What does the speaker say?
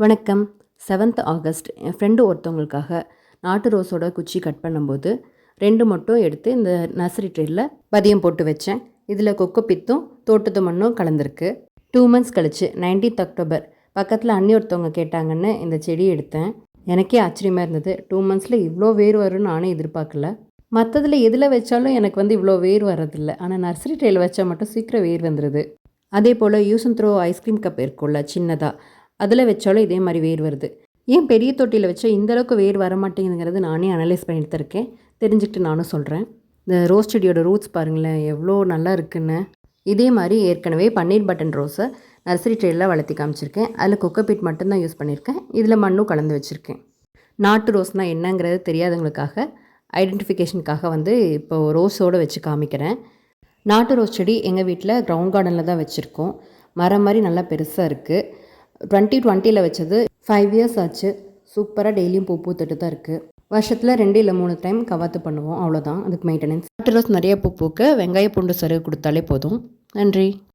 வணக்கம். 7th August என் friend ஒருத்தவங்களுக்காக நாட்டு ரோஸோட குச்சி கட் பண்ணும்போது 2 மட்டும் எடுத்து இந்த நர்சரி ட்ரேயில் பதியம் போட்டு வச்சேன். இதில் கொக்கோ பித்தும் தோட்டத்து மண்ணும் கலந்துருக்கு. 2 மந்த்ஸ் கழிச்சு 19th அக்டோபர் பக்கத்தில் அண்ணி ஒருத்தவங்க கேட்டாங்கன்னு இந்த செடி எடுத்தேன். எனக்கே ஆச்சரியமாக இருந்தது. 2 மந்த்ஸில் இவ்வளோ வேர் வரும்னு நானே எதிர்பார்க்கல. மற்றதில் எதில் வச்சாலும் எனக்கு இவ்வளோ வேர் வரதில்லை. ஆனால் நர்சரி ட்ரேயில் வச்சா மட்டும் சீக்கிரம் வேர் வந்துடுது. அதே போல் use and throw ice cream cup இருக்கும்ல சின்னதாக, அதில் வச்சாலும் இதே மாதிரி வேர் வருது. ஏன் பெரிய தொட்டியில் வச்சா இந்தளவுக்கு வேர் வர மாட்டேங்குதுங்கிறது நானே அனலைஸ் பண்ணிட்டு இருக்கேன். தெரிஞ்சுக்கிட்டு நானும் சொல்கிறேன். இந்த ரோஸ் செடியோட ரூட்ஸ் பாருங்களேன் எவ்வளோ நல்லா இருக்குன்னு. இதே மாதிரி ஏற்கனவே பன்னீர் பட்டன் ரோஸை நர்சரி ட்ரேயில் வளர்த்தி காமிச்சிருக்கேன். அதில் கொக்கோபீட் மட்டும்தான் யூஸ் பண்ணியிருக்கேன். இதில் மண்ணும் கலந்து வச்சுருக்கேன். நாட்டு ரோஸ்னால் என்னங்கிறது தெரியாதவங்களுக்காக ஐடென்டிஃபிகேஷனுக்காக இப்போது ரோஸோடு வச்சு காமிக்கிறேன். நாட்டு ரோஸ் செடி எங்கள் வீட்டில் கிரவுண்ட் கார்டனில் தான் வச்சுருக்கோம். மரம் மாதிரி நல்லா பெருசாக இருக்குது. 2020 வச்சது 5 இயர்ஸ் ஆச்சு. சூப்பராக டெய்லியும் பூ பூத்துட்டு தான் இருக்குது. வருஷத்தில் 2 இல்லை 3 டைம் கவாத்து பண்ணுவோம், அவ்வளோதான் அதுக்கு மெயின்டெனன்ஸ். நாட்டு ரோஸ் நிறைய பூ பூக்க வெங்காய பூண்டு சருகு கொடுத்தாலே போதும். நன்றி.